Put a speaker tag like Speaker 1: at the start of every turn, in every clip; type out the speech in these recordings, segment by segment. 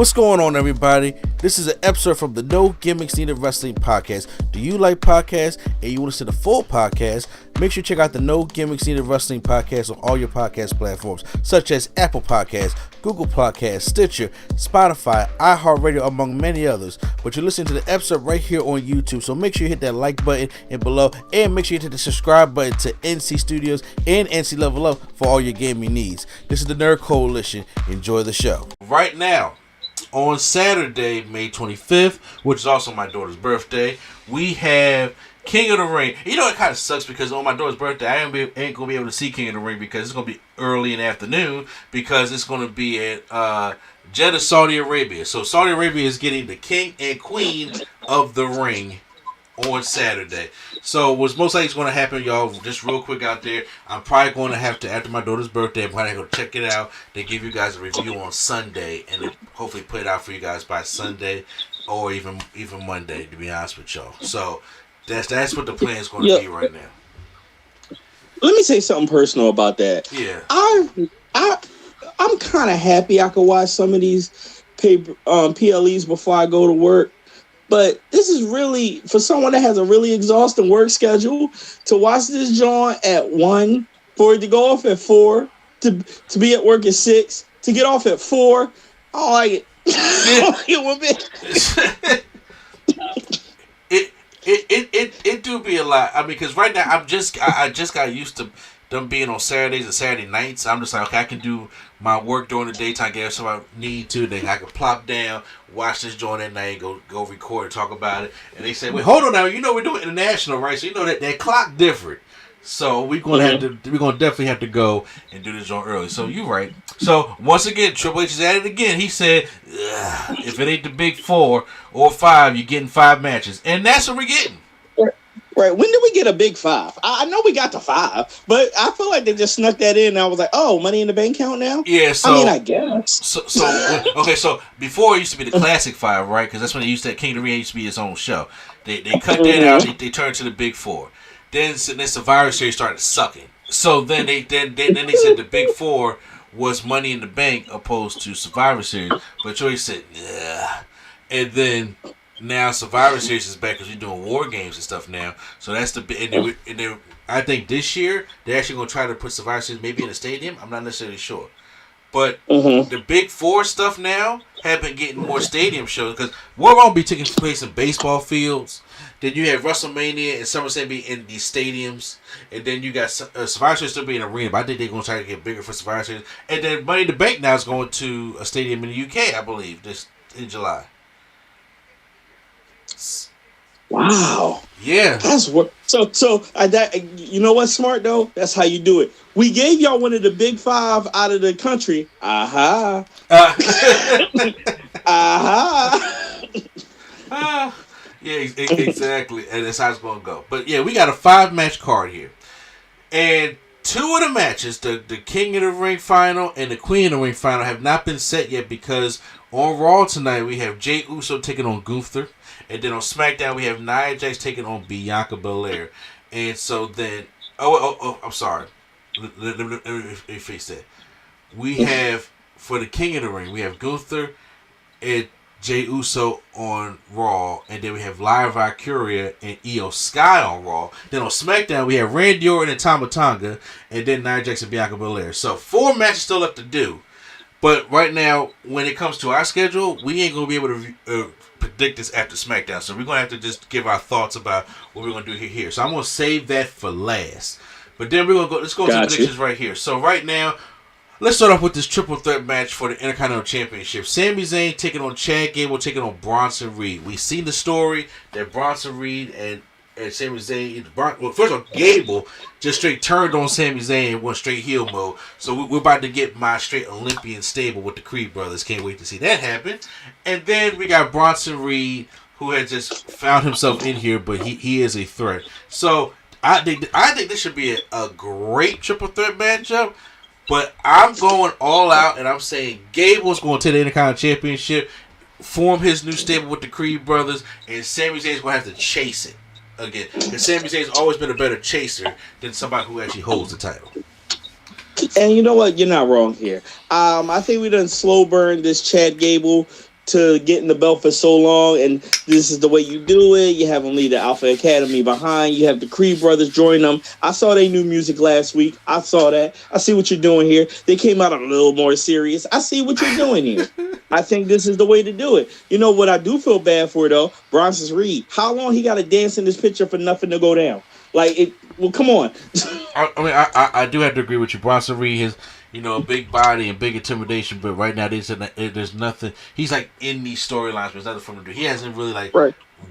Speaker 1: What's going on, everybody? This is an episode from the No Gimmicks Needed Wrestling podcast. Do you like podcasts and you want to see the full podcast? Make sure you check out the No Gimmicks Needed Wrestling podcast on all your podcast platforms, such as Apple Podcasts, Google Podcasts, Stitcher, Spotify, iHeartRadio, among many others. But you're listening to the episode right here on YouTube, so make sure you hit that like button and below, and make sure you hit the subscribe button to NC Studios and NC Level Up for all your gaming needs. This is the Nerd Coalition. Enjoy the show. Right now, on Saturday, May 25th, which is also my daughter's birthday, we have King of the Ring. You know, it kind of sucks because on my daughter's birthday, I ain't going to be able to see King of the Ring because it's going to be early in the afternoon because it's going to be at Jeddah, Saudi Arabia. So Saudi Arabia is getting the King and Queen of the Ring on Saturday. So what's most likely going to happen, y'all, just real quick out there, I'm probably going to have to, after my daughter's birthday, I'm probably going to check it out. They give you guys a review on Sunday, and then hopefully put it out for you guys by Sunday or even Monday, to be honest with y'all. So that's what the plan is going to be right now.
Speaker 2: Let me say something personal about that.
Speaker 1: Yeah.
Speaker 2: I'm kind of happy I could watch some of these PLEs before I go to work. But this is really, for someone that has a really exhausting work schedule, to watch this joint at 1, for it to go off at 4, to be at work at 6, to get off at 4. I don't like it.
Speaker 1: It do be a lot. I mean, because right now I just got used to them being on Saturdays and Saturday nights. I'm just like, okay, I can do my work during the daytime. If I need to, then I can plop down, watch this joint at night, go record and talk about it. And they say, wait, hold on now, you know we're doing international, right? So you know that clock different. So we're gonna definitely have to go and do this joint early. So you're right. So once again, Triple H is at it again. He said, if it ain't the big 4 or 5, you're getting 5 matches, and that's what we're getting.
Speaker 2: Right. When did we get a big 5? I know we got to 5, but I feel like they just snuck that in. And I was like, oh, Money in the Bank count now?
Speaker 1: Yeah. So
Speaker 2: I mean, I guess.
Speaker 1: So before it used to be the Classic 5, right? Because that's when they used to. King of the Ring used to be its own show. They cut that out. They turned to the big 4. Then Survivor Series started sucking. So then they said the big 4 was Money in the Bank opposed to Survivor Series. But Joey said, nah. And then now Survivor Series is back because we're doing war games and stuff now. So that's the I think this year they're actually going to try to put Survivor Series maybe in a stadium. I'm not necessarily sure. But the big 4 stuff now have been getting more stadium shows because we're going to be taking place in baseball fields. Then you have WrestleMania and SummerSlam be in these stadiums. And then you got Survivor Series still be in an arena, but I think they're going to try to get bigger for Survivor Series. And then Money in the Bank now is going to a stadium in the UK, I believe, this in July.
Speaker 2: Wow.
Speaker 1: Yeah.
Speaker 2: That's what. So you know what's smart though? That's how you do it. We gave y'all one of the big 5 out of the country. Aha.
Speaker 1: Aha. Yeah, exactly. And that's how it's going to go. But yeah, we got a 5-match card here. And 2 of the matches, the King of the Ring final and the Queen of the Ring final, have not been set yet because on Raw tonight we have Jey Uso taking on Gunther. And then on SmackDown we have Nia Jax taking on Bianca Belair. And so then... I'm sorry. Let me fix that. We have, for the King of the Ring, we have Gunther and Jey Uso on Raw, and then we have Lyra Valkyria and Io Sky on Raw. Then on SmackDown, we have Randy Orton and Tama Tonga, and then Nia Jax and Bianca Belair. So 4 matches still left to do. But right now, when it comes to our schedule, we ain't going to be able to predict this after SmackDown. So we're going to have to just give our thoughts about what we're going to do here. So I'm going to save that for last. But then we're going to go, let's go to predictions right here. So right now, let's start off with this triple threat match for the Intercontinental Championship. Sami Zayn taking on Chad Gable, taking on Bronson Reed. We've seen the story that Bronson Reed and Sami Zayn, well, first of all, Gable just straight turned on Sami Zayn and went straight heel mode. So we're about to get my straight Olympian stable with the Creed brothers. Can't wait to see that happen. And then we got Bronson Reed, who had just found himself in here, but he is a threat. So I think this should be a great triple threat matchup. But I'm going all out, and I'm saying Gable's going to take the Intercontinental Championship, form his new stable with the Creed brothers, and Sami Zayn's going to have to chase it again. Because Sami Zayn's always been a better chaser than somebody who actually holds the title.
Speaker 2: And you know what? You're not wrong here. I think we done slow burn this Chad Gable to getting the belt for so long, and this is the way you do it. You have them lead the Alpha Academy behind. You have the Creed brothers join them. I saw their new music last week. I saw that. I see what you're doing here. They came out a little more serious. I see what you're doing here. I think this is the way to do it. You know what I do feel bad for, though? Bronson Reed. How long he got to dance in this picture for nothing to go down? Like, it. Well, come on.
Speaker 1: I do have to agree with you. Bronson Reed has, a big body and big intimidation, but right now there's nothing. He's like in these storylines, but there's nothing for him to do. He hasn't really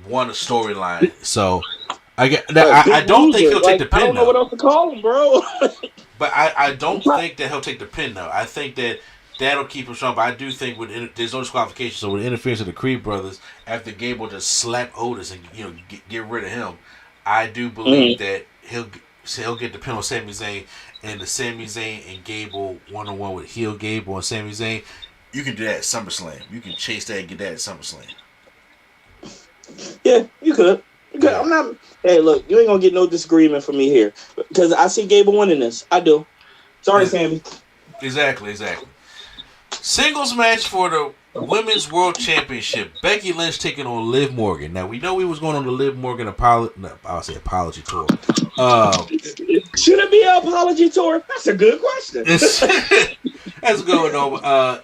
Speaker 1: won a storyline. So I don't think he'll take the pin.
Speaker 2: I don't know what else to call him, bro.
Speaker 1: But I don't think that he'll take the pin though. I think that'll keep him strong. But I do think there's no disqualification. So with the interference of the Creed brothers, after Gable just slap Otis and get rid of him, I do believe that he'll get the pin on Sami Zayn, and the Sami Zayn and Gable one-on-one with heel Gable and Sami Zayn. You can do that at SummerSlam. You can chase that and get that at SummerSlam.
Speaker 2: Yeah, you could. Yeah. I'm not. Hey, look, you ain't gonna get no disagreement from me here because I see Gable winning this. I do. Sorry, Sami.
Speaker 1: Exactly. Singles match for the Women's World Championship. Becky Lynch taking on Liv Morgan. Now, we know we was going on the Liv Morgan apology tour.
Speaker 2: Should it be an apology tour? That's a good question.
Speaker 1: That's going on.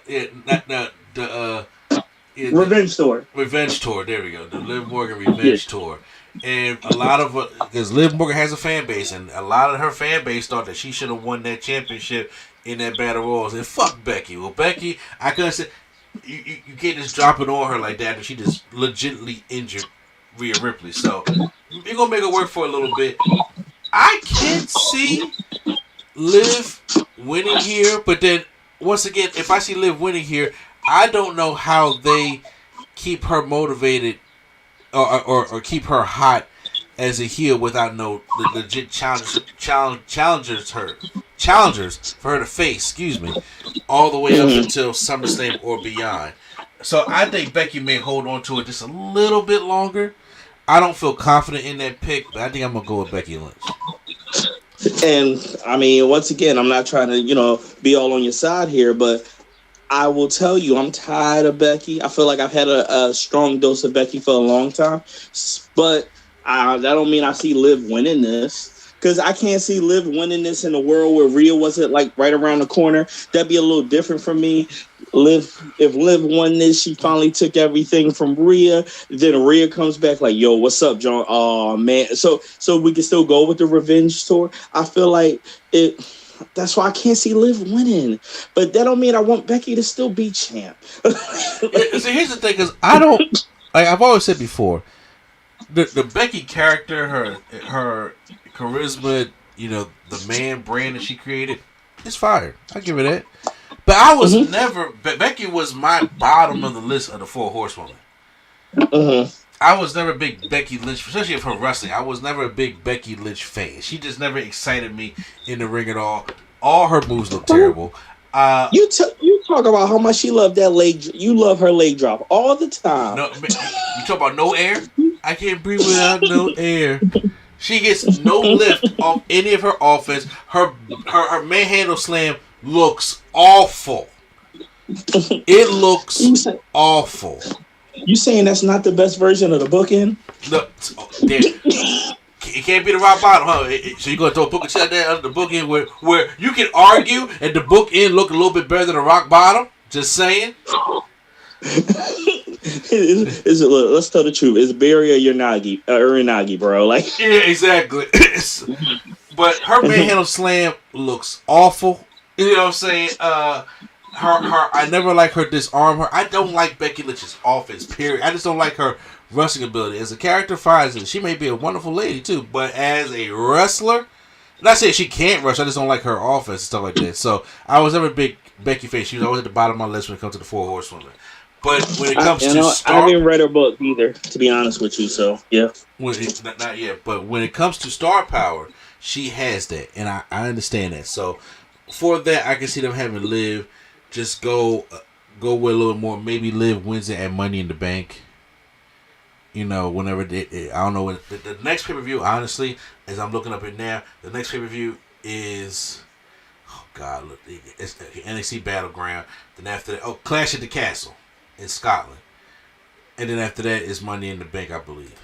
Speaker 2: Revenge tour.
Speaker 1: Revenge tour. There we go. The Liv Morgan Revenge tour. And a lot of because Liv Morgan has a fan base, and a lot of her fan base thought that she should have won that championship in that Battle Royals. And fuck Becky. Well, Becky, I couldn't say you can't just drop it on her like that. And she just legitimately injured Rhea Ripley. So you're gonna make her work for a little bit. I can't see Liv winning here, but then once again, if I see Liv winning here, I don't know how they keep her motivated or keep her hot as a heel without no legit challengers for her to face, all the way up until SummerSlam or beyond. So I think Becky may hold on to it just a little bit longer. I don't feel confident in that pick, but I think I'm going to go with Becky Lynch.
Speaker 2: And, I mean, once again, I'm not trying to, be all on your side here, but I will tell you, I'm tired of Becky. I feel like I've had a strong dose of Becky for a long time. But that don't mean I see Liv winning this. Because I can't see Liv winning this in a world where Rhea wasn't, right around the corner. That'd be a little different for me. If Liv won this, she finally took everything from Rhea. Then Rhea comes back like, yo, what's up, John? Oh, man. So we can still go with the revenge tour. I feel like it... That's why I can't see Liv winning. But that don't mean I want Becky to still be champ.
Speaker 1: So here's the thing, because I don't... I've always said before, the Becky character, her charisma, the man brand that she created, it's fire. I give her that. But I was never... Becky was my bottom of the list of the 4 horsewomen. I was never a big Becky Lynch, especially of her wrestling. I was never a big Becky Lynch fan. She just never excited me in the ring at all. All her moves look terrible.
Speaker 2: You talk about how much she loved that leg. You love her leg drop all the time.
Speaker 1: No, you talk about no air? I can't breathe without no air. She gets no lift off any of her offense. Her manhandle slam looks awful. It looks awful.
Speaker 2: You saying that's not the best version of the bookend?
Speaker 1: No, it can't be the rock bottom, huh? So you're gonna throw a book shot there under the bookend where you can argue and the bookend look a little bit better than the rock bottom? Just saying.
Speaker 2: Let's tell the truth. It's Barry or Uranagi, bro.
Speaker 1: Yeah, exactly. But her manhandle slam looks awful. You know what I'm saying? I never like her disarm her. I don't like Becky Lynch's offense, period. I just don't like her wrestling ability. As a character, fine. She may be a wonderful lady, too. But as a wrestler, not saying she can't wrestle, I just don't like her offense and stuff like that. So, I was never a big Becky fan. She was always at the bottom of my list when it comes to the 4 horsewomen. But when it comes to
Speaker 2: I haven't read her book either, to be honest with you, so, yeah.
Speaker 1: Not yet. But when it comes to star power, she has that. And I understand that. So, for that, I can see them having Liv just go with a little more. Maybe Liv wins it at Money in the Bank. Whenever I don't know what the next pay-per-view, honestly, as I'm looking up it now, the next pay-per-view is, oh God, look, it's NXT Battleground. Then after that, Clash at the Castle in Scotland. and then after that is Money in the Bank, I believe.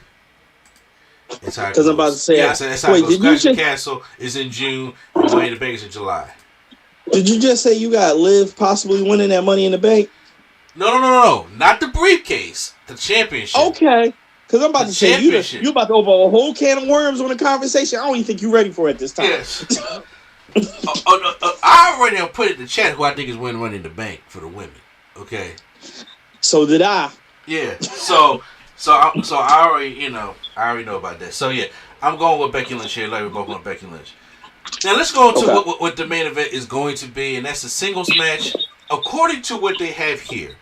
Speaker 1: That's how it
Speaker 2: Because
Speaker 1: goes.
Speaker 2: I'm about to say,
Speaker 1: yeah, that's how it goes. Clash of Castle is in June, and Money in the Bank is in July.
Speaker 2: Did you just say you got Liv possibly winning that Money in the Bank?
Speaker 1: No. Not the briefcase. The championship.
Speaker 2: Okay. Because I'm about to say, you about to open a whole can of worms on the conversation I don't even think you're ready for at this time.
Speaker 1: Yes. I already have put it in the chat who I think is winning Money in the Bank for the women. Okay.
Speaker 2: So did I.
Speaker 1: Yeah. So I already know about that. So yeah, I'm going with Becky Lynch here. Like we're both going Becky Lynch. Now let's go into what the main event is going to be, and that's a singles match. According to what they have here,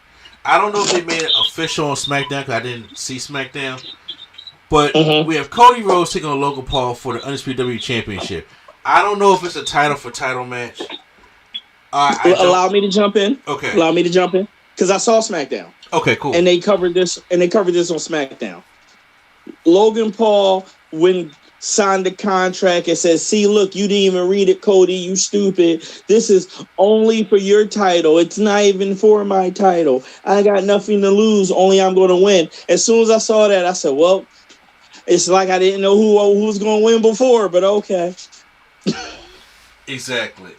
Speaker 1: I don't know if they made it official on SmackDown because I didn't see SmackDown. But we have Cody Rhodes taking on Logan Paul for the Undisputed WWE Championship. I don't know if it's a title for title match.
Speaker 2: Allow me to jump in.
Speaker 1: Okay.
Speaker 2: Allow me to jump in because I saw SmackDown.
Speaker 1: Okay, cool.
Speaker 2: And they covered this. On SmackDown. Logan Paul signed the contract and said, "See, look, you didn't even read it, Cody. You stupid. This is only for your title. It's not even for my title. I got nothing to lose. Only I'm going to win." As soon as I saw that, I said, "Well, it's like I didn't know who was going to win before, but okay."
Speaker 1: Exactly.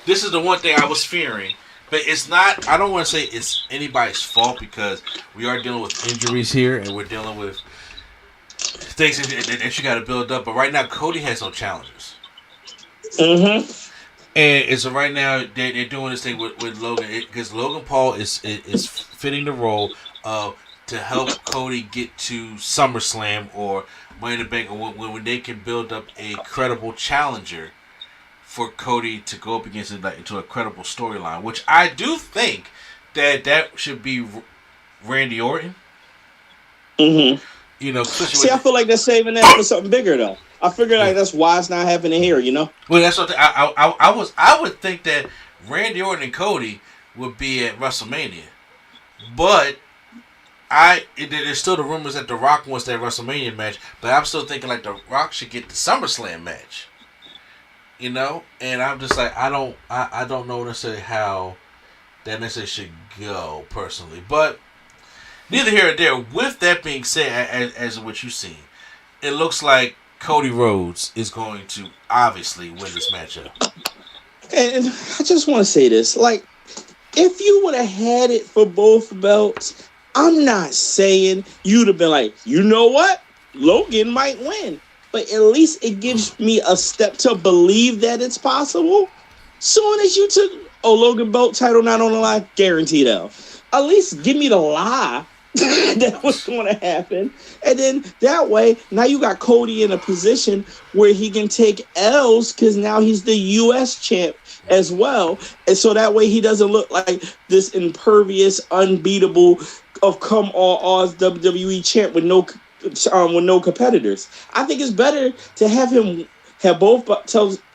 Speaker 1: This is the one thing I was fearing. But it's not, I don't want to say it's anybody's fault because we are dealing with injuries here and we're dealing with things that you got to build up. But right now, Cody has no challenges. And so right now, they're doing this thing with Logan because Logan Paul is fitting the role of to help Cody get to SummerSlam or Money in the Bank when they can build up a credible challenger for Cody to go up against it into a credible storyline, which I do think that should be Randy Orton. You know,
Speaker 2: see, I feel like they're saving that for something bigger, though. I figured that's why it's not happening here. You know.
Speaker 1: Well, that's what I would think that Randy Orton and Cody would be at WrestleMania, but there's still the rumors that The Rock wants that WrestleMania match, but I'm still thinking like The Rock should get the SummerSlam match. You know, and I'm just like I don't know necessarily how that necessarily should go personally, but neither here nor there. With that being said, as what you've seen, it looks like Cody Rhodes is going to obviously win this matchup.
Speaker 2: And I just want to say this, like, if you would have had it for both belts, I'm not saying you'd have been like, you know what, Logan might win. But at least it gives me a step to believe that it's possible. Soon as you took Logan belt title not on the line, guaranteed out. At least give me the lie that was going to happen. And then that way, now you got Cody in a position where he can take L's because now he's the U.S. champ as well. And so that way he doesn't look like this impervious, unbeatable, of come all odds WWE champ with no competitors. I think it's better to have him have both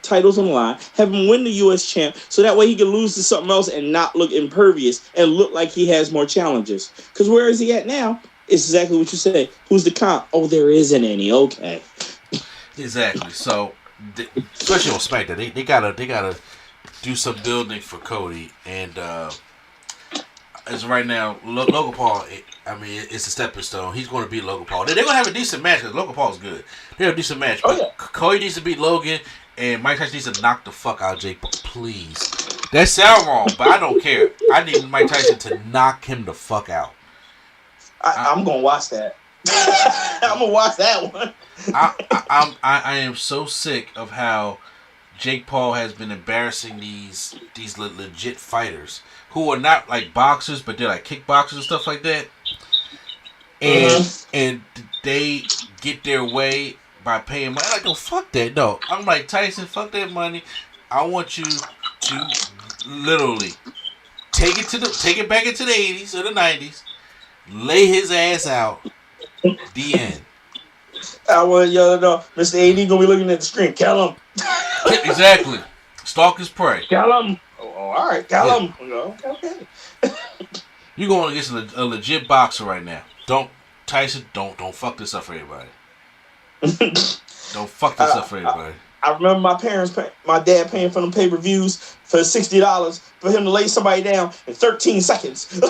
Speaker 2: titles on the line, have him win the U.S. champ, so that way he can lose to something else and not look impervious and look like he has more challenges. Because where is he at now? It's exactly what you say. Who's the comp? Oh, there isn't any. Okay.
Speaker 1: Exactly. So, especially on SmackDown, they gotta do some building for Cody and. As right now, Logan Paul, it's a stepping stone. He's going to beat Logan Paul. They're going to have a decent match because Logan Paul's good. They have a decent match. But Cody needs to beat Logan, and Mike Tyson needs to knock the fuck out of Jake Paul. Please. That sounds wrong, but I don't care. I need Mike Tyson to knock him the fuck out.
Speaker 2: I'm going to watch that. I'm going to watch that one.
Speaker 1: I am so sick of how Jake Paul has been embarrassing these legit fighters who are not like boxers, but they're like kickboxers and stuff like that. And they get their way by paying money. Like, no, fuck that. No, I'm like, Tyson, fuck that money. I want you to literally take it back into the 80s or the 90s, lay his ass out. The end.
Speaker 2: I want y'all to know, Mr. AD gonna be looking at the screen. Kill him.
Speaker 1: Exactly. Stalk his prey.
Speaker 2: Kill him. All right, kill him. Okay.
Speaker 1: You're going against a legit boxer right now. Tyson, don't fuck this up for everybody. Don't fuck this up for everybody.
Speaker 2: I remember my dad paying for them pay-per-views for $60 for him to lay somebody down in 13 seconds.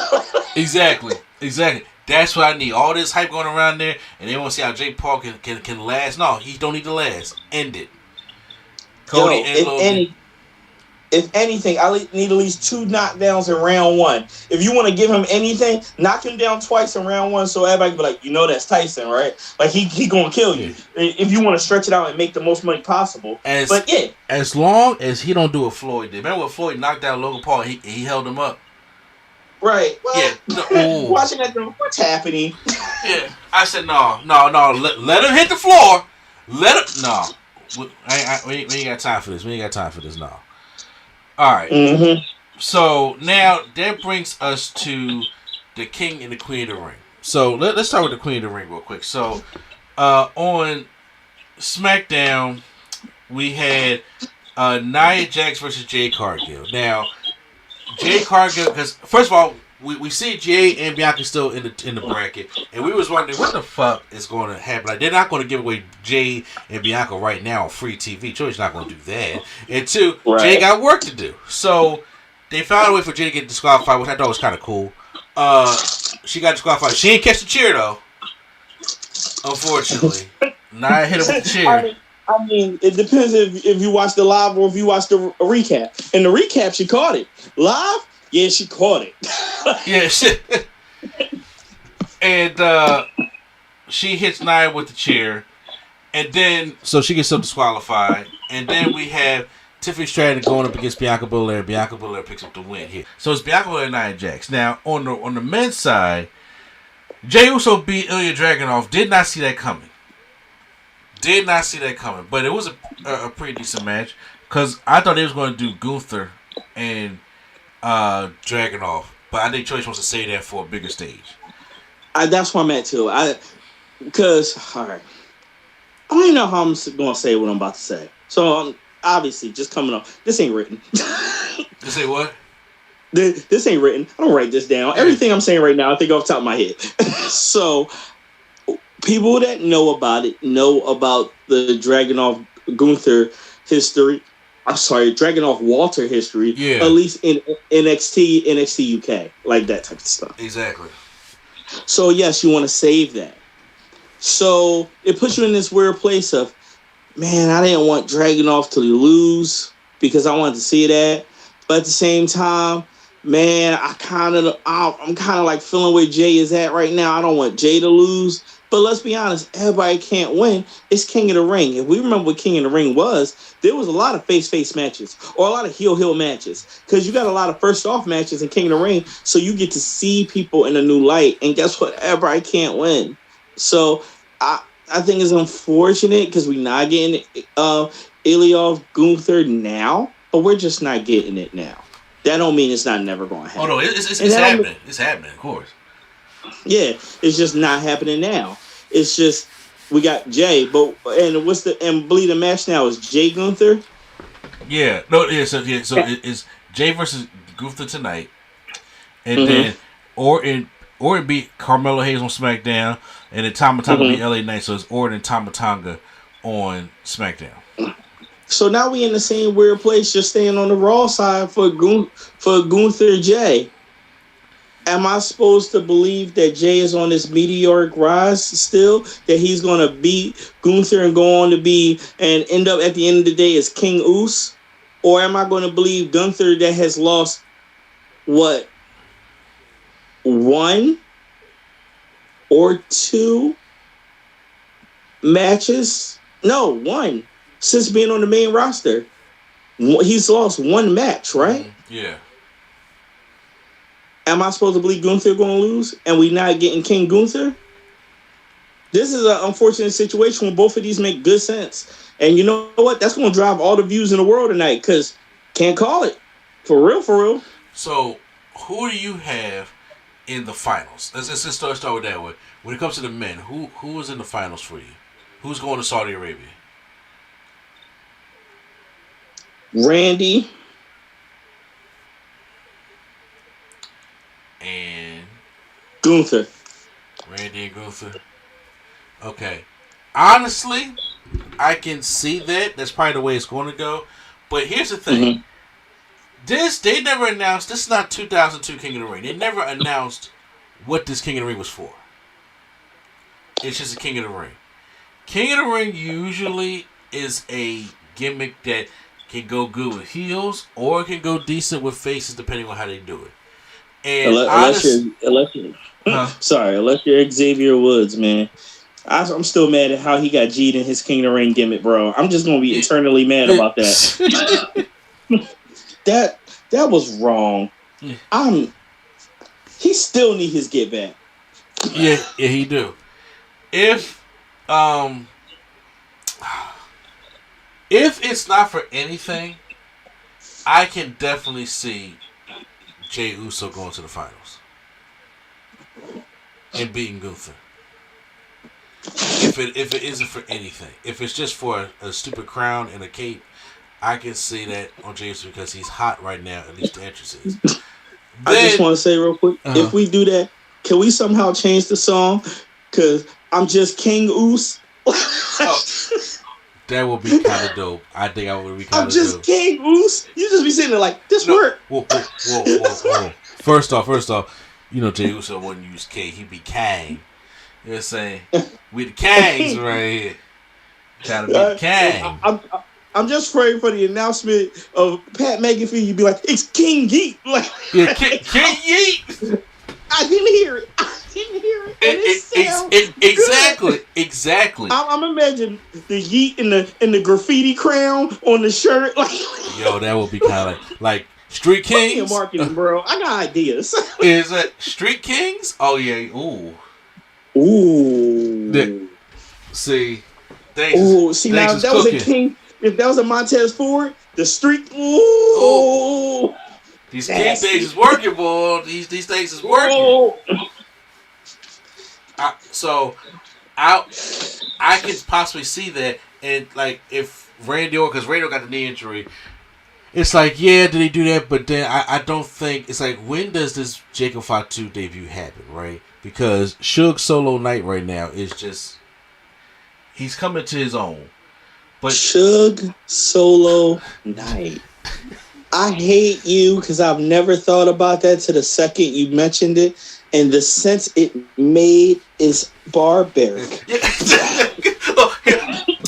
Speaker 1: Exactly. Exactly. That's what I need. All this hype going around there, and they want to see how Jake Paul can last. No, he don't need to last. End it. Cody
Speaker 2: Yo,
Speaker 1: and Logan.
Speaker 2: if anything, need at least 2 knockdowns in round 1. If you want to give him anything, knock him down twice in round 1, so everybody can be like, that's Tyson, right? Like he gonna kill you. Yeah. If you want to stretch it out and make the most money possible.
Speaker 1: As long as he don't do what Floyd did. Remember when Floyd knocked out Logan Paul? He held him up.
Speaker 2: Right. Well,
Speaker 1: yeah.
Speaker 2: Watching that, what's happening?
Speaker 1: Yeah. I said no. Let him hit the floor. No. We ain't got time for this. No. All right.
Speaker 2: Mm-hmm.
Speaker 1: So now that brings us to the King and the Queen of the Ring. So let's start with the Queen of the Ring real quick. So on SmackDown, we had Nia Jax versus Jade Cargill. Now, Jade Cargill, because first of all, we see Jade and Bianca still in the bracket, and we was wondering what the fuck is going to happen. Like, they're not going to give away Jade and Bianca right now on free TV. Troy's not going to do that. And 2, right. Jade got work to do. So they found a way for Jade to get disqualified, which I thought was kind of cool. She got disqualified. She didn't catch the chair though, unfortunately. Nia hit her with the chair.
Speaker 2: I mean, it depends if you watch the live or if you watch the recap. In the recap, she caught it. Live, yeah, she caught it.
Speaker 1: Yeah, shit. And she hits Nia with the chair, and then so she gets disqualified. And then we have Tiffany Stratton going up against Bianca Belair. Bianca Belair picks up the win here. So it's Bianca Belair and Nia Jax. Now on the men's side, Jey Uso beat Ilya Dragunov. Did not see that coming. But it was a pretty decent match because I thought they was going to do Gunther and Dragunov, but I think Choice wants to say that for a bigger stage.
Speaker 2: That's where I'm at too. Because all right, I don't even know how I'm going to say what I'm about to say. So obviously, just coming up, this ain't written.
Speaker 1: This ain't what?
Speaker 2: This ain't written. I don't write this down. Everything I'm saying right now, I think off the top of my head. So. People that know about it know about the Dragunov Gunther history. I'm sorry, Dragunov Walter history.
Speaker 1: Yeah.
Speaker 2: At least in NXT UK, like that type of stuff.
Speaker 1: Exactly.
Speaker 2: So yes, you want to save that. So it puts you in this weird place of, man, I didn't want Dragunov to lose because I wanted to see that, but at the same time, man, I'm kind of like feeling where Jay is at right now. I don't want Jay to lose. But let's be honest, everybody can't win. It's King of the Ring. If we remember what King of the Ring was, there was a lot of face-face matches or a lot of heel-heel matches because you got a lot of first-off matches in King of the Ring, so you get to see people in a new light. And guess what? Everybody can't win. So I think it's unfortunate because we're not getting Ilya Gunther now, but we're just not getting it now. That don't mean it's not never going to happen.
Speaker 1: Oh, no, it's happening. It's happening, of course.
Speaker 2: Yeah, it's just not happening now. It's just we got Jay, and believe the match now is Jay Gunther.
Speaker 1: Yeah, no, yeah. So it's Jay versus Gunther tonight, and then Orton beat Carmelo Hayes on SmackDown, and then Tama Tonga beat LA Knight. So it's Orton and Tama Tonga on SmackDown.
Speaker 2: So now we in the same weird place, just staying on the Raw side for Gunther Jay. Am I supposed to believe that Jay is on this meteoric rise still? That he's going to beat Gunther and go on to be and end up at the end of the day as King Us? Or am I going to believe Gunther that has lost, what, 1 or 2 matches? No, 1 since being on the main roster. He's lost 1 match, right?
Speaker 1: Yeah.
Speaker 2: Am I supposed to believe Gunther going to lose and we not getting King Gunther? This is an unfortunate situation when both of these make good sense. And you know what? That's going to drive all the views in the world tonight because can't call it. For real.
Speaker 1: So, who do you have in the finals? Let's start with that one. When it comes to the men, who is in the finals for you? Who's going to Saudi Arabia?
Speaker 2: Randy.
Speaker 1: And
Speaker 2: Gunther.
Speaker 1: Randy and Gunther. Okay. Honestly, I can see that. That's probably the way it's going to go. But here's the thing. They never announced, this is not 2002 King of the Ring. They never announced what this King of the Ring was for. It's just a King of the Ring. King of the Ring usually is a gimmick that can go good with heels or it can go decent with faces depending on how they do it. And
Speaker 2: unless you're Xavier Woods, man. I'm still mad at how he got G'd in his King of the Ring gimmick, bro. I'm just gonna be eternally mad about that. that was wrong. He still need his get back.
Speaker 1: Yeah, he do. If it's not for anything, I can definitely see Jey Uso going to the finals and beating Gunther. If it isn't for anything, if it's just for a stupid crown and a cape, I can see that on Jey Uso because he's hot right now. At least the entrance is.
Speaker 2: I just want to say real quick, if we do that, can we somehow change the song? Because I'm just King Oos.
Speaker 1: That would be kind of dope. I think I would be kind of dope.
Speaker 2: I'm just King Oos. You just be sitting there like, this work.
Speaker 1: Whoa. First off, you know Jey Uso wouldn't use K. He'd be Kang. You know what I'm saying? We the Kangs right here. Trying to be the Kang.
Speaker 2: I'm just praying for the announcement of Pat McAfee. You'd be like, it's King Yeet. Like,
Speaker 1: yeah, King Yeet.
Speaker 2: I didn't hear it.
Speaker 1: Exactly.
Speaker 2: I'm imagining the Yeet and the graffiti crown on the shirt. Like,
Speaker 1: yo, that would be kind of like Street Kings.
Speaker 2: Marketing, bro. I got ideas.
Speaker 1: Is it Street Kings? Oh yeah.
Speaker 2: Ooh.
Speaker 1: See,
Speaker 2: now if that was a King, if that was a Montez Ford, the street. Ooh.
Speaker 1: These King things is working, boy. These things is working. I could possibly see that, and like if Randy Orton, because Randy Orton got the knee injury, it's like, yeah, did he do that? But then I don't think it's like, when does this Jacob Fatu debut happen, right? Because Suge Solo Night right now is just, he's coming to his own. But
Speaker 2: Suge Solo Night. I hate you because I've never thought about that to the second you mentioned it, and the sense it made is barbaric.
Speaker 1: Look,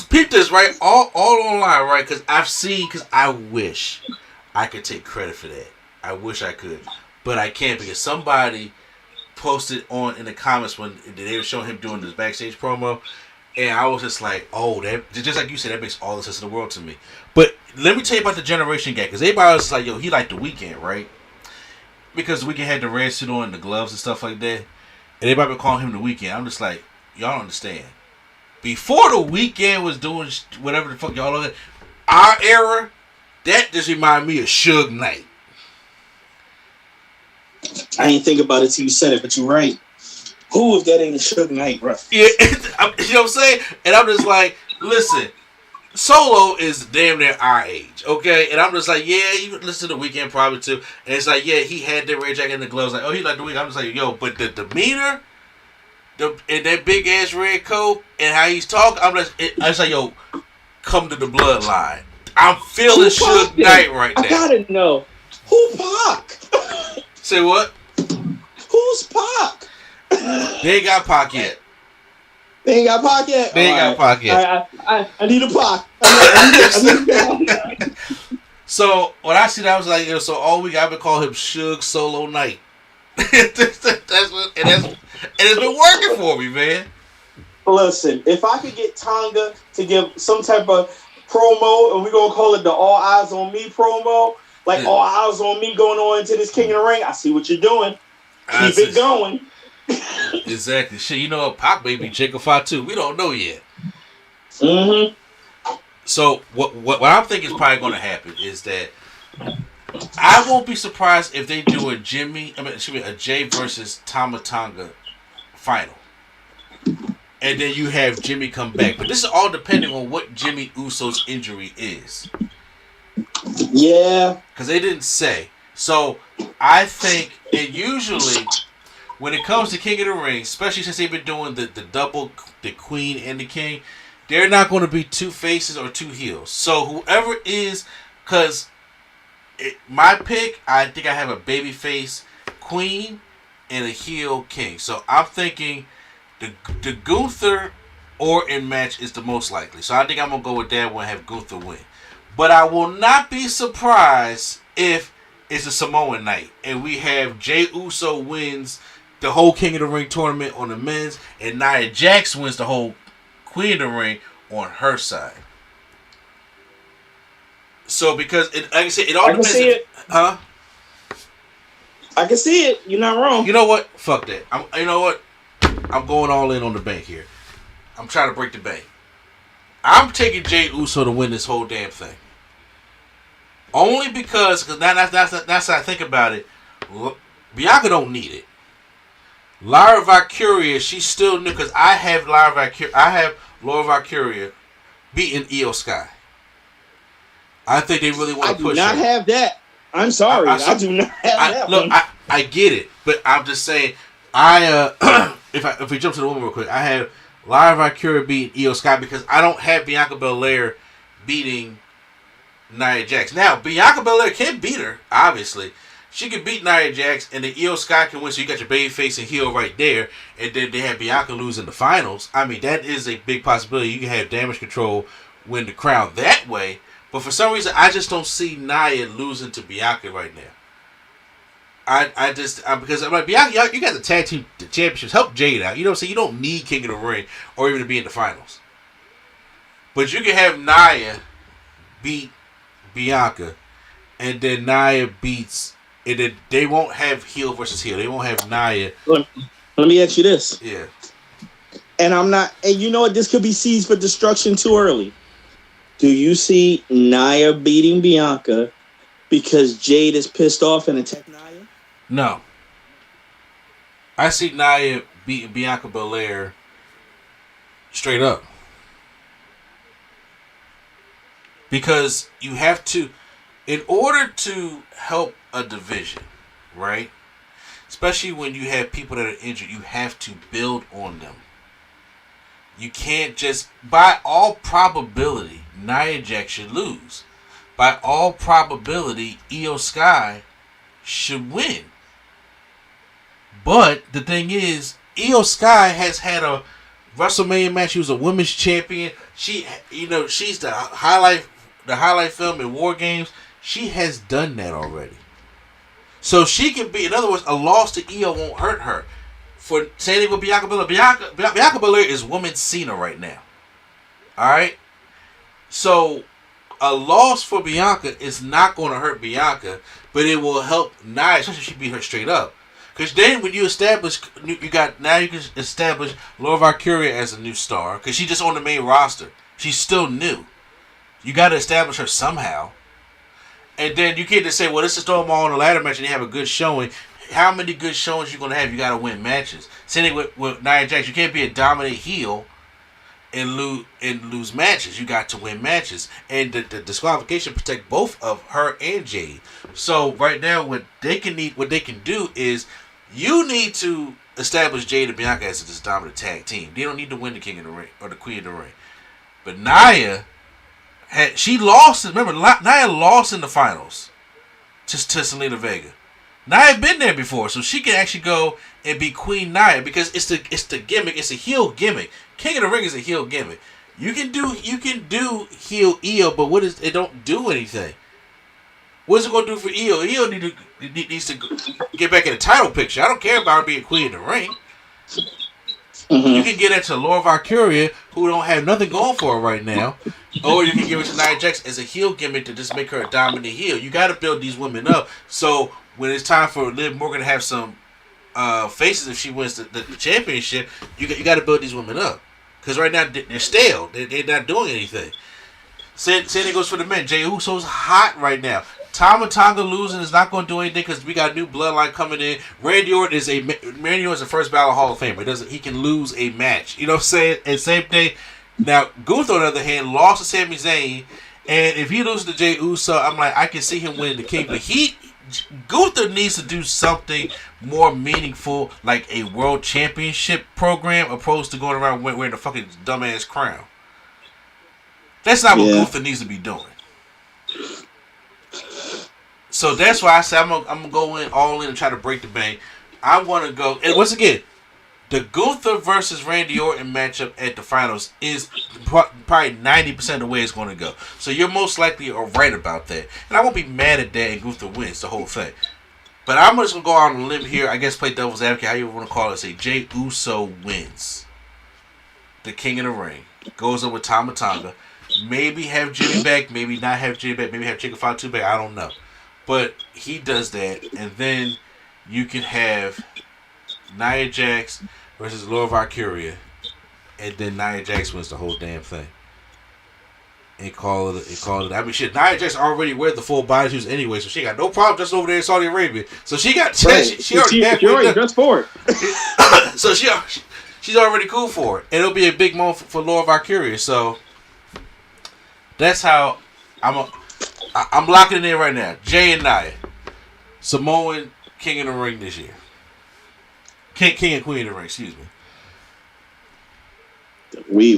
Speaker 1: peep this, right? All online, right? Because I wish I could take credit for that. I wish I could, but I can't because somebody posted in the comments when they were showing him doing this backstage promo, and I was just like, oh, that just like you said, that makes all the sense in the world to me. But let me tell you about the generation gap, because everybody was like, yo, he liked The Weeknd, right? Because The Weeknd had the red suit on and the gloves and stuff like that, and everybody been calling him The Weeknd. I'm just like, y'all don't understand. Before The Weeknd was doing whatever the fuck y'all look at, our era, that just reminded me of Suge Knight.
Speaker 2: I ain't think about it till you said it, but you're right. Who if that ain't a Suge Knight, bro?
Speaker 1: Yeah, you know what I'm saying? And I'm just like, listen, Solo is damn near our age, okay? And I'm just like, yeah, you listen to The Weeknd probably too. And it's like, yeah, he had the red jacket and the gloves. Like, oh, he liked The Weeknd. I'm just like, yo, but the demeanor, and that big ass red coat, and how he's talking, I'm just like, yo, come to the bloodline. I'm feeling Suge Knight right now.
Speaker 2: I gotta know. Who Pac?
Speaker 1: Say what?
Speaker 2: Who's Pac?
Speaker 1: They ain't got Pac yet.
Speaker 2: They ain't got Pac yet?
Speaker 1: They ain't got Pac yet.
Speaker 2: I need a Pac. I need a
Speaker 1: So, when I see that, I was like, yo, so all week I've been calling him Suge Solo Night. And it's been working for me, man.
Speaker 2: Listen, if I could get Tonga to give some type of promo, and we're going to call it the All Eyes on Me promo, like all eyes on me going on into this King of the Ring, I see what you're doing. Keep it going.
Speaker 1: Exactly. Shit, you know what? Pac may be Jacob Fatu. We don't know yet.
Speaker 2: Mm-hmm.
Speaker 1: So what I'm thinking is probably going to happen is that I won't be surprised if they do a Jay versus Tama Tonga final, and then you have Jimmy come back. But this is all depending on what Jimmy Uso's injury is.
Speaker 2: Yeah,
Speaker 1: because they didn't say. So I think, and usually when it comes to King of the Ring, especially since they've been doing the double, the Queen and the King, they're not going to be two faces or two heels. So whoever is, because my pick, I think I have a babyface Queen and a heel king. So I'm thinking the Gunther Orton match is the most likely. So I think I'm gonna go with that one and have Gunther win. But I will not be surprised if it's a Samoan night and we have Jey Uso wins the whole King of the Ring tournament on the men's, and Nia Jax wins the whole Queen of the Ring on her side. So because like I said, it all depends.
Speaker 2: Can see it.
Speaker 1: Huh?
Speaker 2: I can see it. You're not wrong.
Speaker 1: You know what? Fuck that. You know what? I'm going all in on the bank here. I'm trying to break the bank. I'm taking Jey Uso to win this whole damn thing. Only because that's how I think about it. Bianca don't need it. Lyra Valkyria, she's still new because I have Laura Valkyria beating Io Sky. I think they really want to push her.
Speaker 2: I do not have that. I'm sorry. I do not have that.
Speaker 1: Look, I get it, but I'm just saying. If we jump to the woman real quick, I have Lyra Valkyria beating Io Sky because I don't have Bianca Belair beating Nia Jax. Now, Bianca Belair can beat her, obviously. She can beat Nia Jax, and then Io Sky can win, so you got your babyface and heel right there, and then they have Bianca lose in the finals. I mean, that is a big possibility. You can have Damage Control win the crown that way, but for some reason, I just don't see Nia losing to Bianca right now. Because I'm like, Bianca, you got the tag team the championships. Help Jade out. You know what I'm saying? You don't need King of the Ring or even to be in the finals. But you can have Nia beat Bianca, and then Nia beats, and then they won't have heel versus heel. They won't have Nia.
Speaker 2: Let me ask you this.
Speaker 1: Yeah.
Speaker 2: And you know what? This could be seized for destruction too early. Do you see Nia beating Bianca because Jade is pissed off and attacked Nia?
Speaker 1: No. I see Nia beating Bianca Belair straight up. Because you have to, in order to help a division, right? Especially when you have people that are injured, you have to build on them. You can't just, by all probability, Nia Jax should lose. By all probability, Io Sky should win. But the thing is, Io Sky has had a WrestleMania match. She was a women's champion. She's the highlight film in War Games. She has done that already. So she can be, in other words, a loss to Io won't hurt her. For same thing with Bianca Belair. Bianca Belair is women's Cena right now. Alright? So a loss for Bianca is not going to hurt Bianca, but it will help Nia, especially if she beat her straight up. Because then when you establish, you can establish Laura Valkyria as a new star. Because she's just on the main roster. She's still new. You got to establish her somehow. And then you can't just say, well, let's just throw them all in a ladder match and you have a good showing. How many good showings you going to have? You got to win matches. Same thing with Nia Jax. You can't be a dominant heel and lose matches. You got to win matches. And the disqualification protect both of her and Jade. So right now, what they can do is you need to establish Jade and Bianca as this dominant tag team. They don't need to win the King of the Ring or the Queen of the Ring. But Nia she lost. Remember, Nia lost in the finals to Zelina Vega. Nia had been there before, so she can actually go and be Queen Nia because it's the gimmick. It's a heel gimmick. King of the Ring is a heel gimmick. You can do heel Io, but it don't do anything. What's it gonna do for Io? Io needs to get back in the title picture. I don't care about her being Queen of the Ring. Mm-hmm. You can get it to Laura Valkyria, who don't have nothing going for her right now, or you can give it to Nia Jax as a heel gimmick to just make her a dominant heel. You got to build these women up. So when it's time for Liv Morgan to have some faces, if she wins the championship, you got to build these women up because right now they're stale. They're not doing anything. Same thing goes for the men. Jey Uso's hot right now. Tama Tonga losing is not going to do anything because we got a new bloodline coming in. Randy Orton is the first ballot Hall of Famer. He can lose a match. You know what I'm saying? And same thing. Now, Gunther, on the other hand, lost to Sami Zayn. And if he loses to Jey Uso, I'm like, I can see him winning the King. But Gunther needs to do something more meaningful, like a world championship program, opposed to going around wearing a fucking dumbass crown. That's not what Gunther needs to be doing. So that's why I said I'm gonna go in all in and try to break the bank. I want to go. And once again, the Gunther versus Randy Orton matchup at the finals is probably 90% of the way it's going to go. So you're most likely right about that. And I won't be mad at that and Gunther wins the whole thing. But I'm just going to go out on a limb here. I guess play devil's advocate, how you want to call it. Say Jey Uso wins. The King of the Ring. Goes up with Tama Tonga. Maybe have Jimmy back. Maybe not have Jimmy back. Maybe have Chicken Fatu back. I don't know. But he does that. And then you can have Nia Jax versus Laura Valkyria, and then Nia Jax wins the whole damn thing. And call it. I mean, shit. Nia Jax already wear the full body suits anyway, so she got no problem just over there in Saudi Arabia. So she got
Speaker 2: right.
Speaker 1: she already
Speaker 2: dressed for it.
Speaker 1: So she's already cool for it. And it'll be a big moment for Laura Valkyria. So that's how I'm locking it in right now. Jay and Nia, Samoan King of the Ring this year. King and Queen of the Ring, excuse me.
Speaker 2: We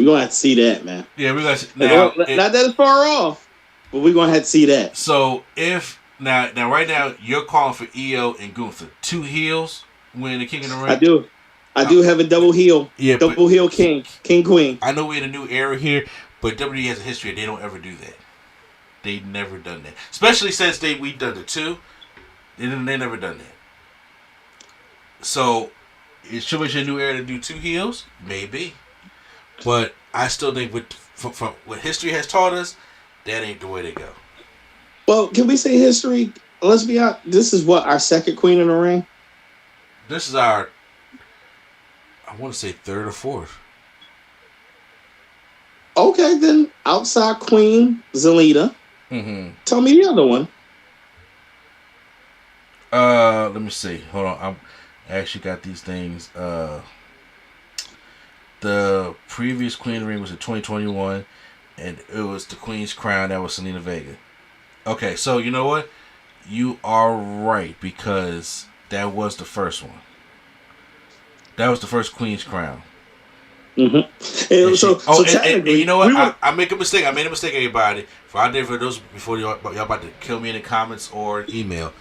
Speaker 2: gonna have to see that, man.
Speaker 1: Yeah, we got now.
Speaker 2: Not that it's far off, but we gonna have to see that.
Speaker 1: So if now right now you're calling for EO and Gunther, 2 heels win the King of the Ring.
Speaker 2: I do have a double heel.
Speaker 1: Yeah,
Speaker 2: double heel King Queen.
Speaker 1: I know we're in a new era here, but WWE has a history. They don't ever do that. They never done that, especially since we've done the 2. They never done that. So, is Triple H a new era to do 2 heels? Maybe. But I still think from what history has taught us, that ain't the way to go.
Speaker 2: Well, can we say history? Let's be honest. This is our second Queen in the Ring?
Speaker 1: This is our, I want to say 3rd or 4th.
Speaker 2: Okay, then outside Queen, Zelina.
Speaker 1: Mm-hmm.
Speaker 2: Tell me the other one.
Speaker 1: Let me see. Hold on. I actually got these things. The previous Queen of the Ring was in 2021, and it was the Queen's Crown. That was Selena Vega. Okay, so you know what? You are right, because that was the first one. That was the first Queen's Crown.
Speaker 2: Mm-hmm. And
Speaker 1: you know what? I make a mistake. I made a mistake, everybody. For those before y'all about to kill me in the comments or email.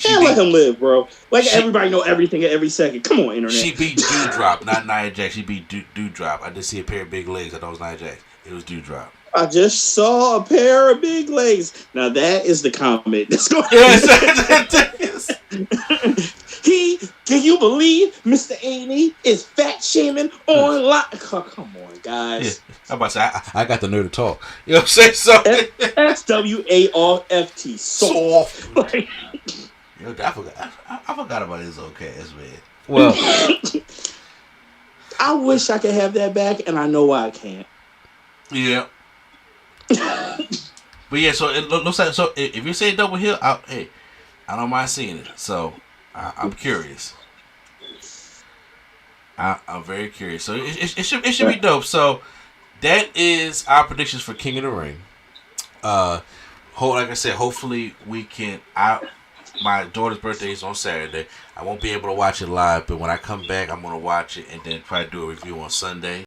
Speaker 2: Let him live, bro. Everybody know everything at every second. Come on, internet.
Speaker 1: She beat Dewdrop, not Nia Jax. She beat Dewdrop. I did see a pair of big legs. I thought it was Nia Jax. It was Dewdrop.
Speaker 2: I just saw a pair of big legs. Now that is the comment that's going. Can you believe Mr. A&E is fat shaming online? Oh, come on, guys.
Speaker 1: Yeah. I'm about to say I got the nerve to talk. You know what I'm saying? So
Speaker 2: SWARFT. Soft.
Speaker 1: Yo, I forgot about his okay ass man. Well,
Speaker 2: I wish I could have that back, and I know why I can't.
Speaker 1: Yeah. But yeah, so it looks like, so if you say double heel, I don't mind seeing it. So I'm curious. I'm very curious. So it should be dope. So that is our predictions for King of the Ring. Like I said, hopefully we can. My daughter's birthday is on Saturday. I won't be able to watch it live, but when I come back, I'm gonna watch it and then probably do a review on Sunday.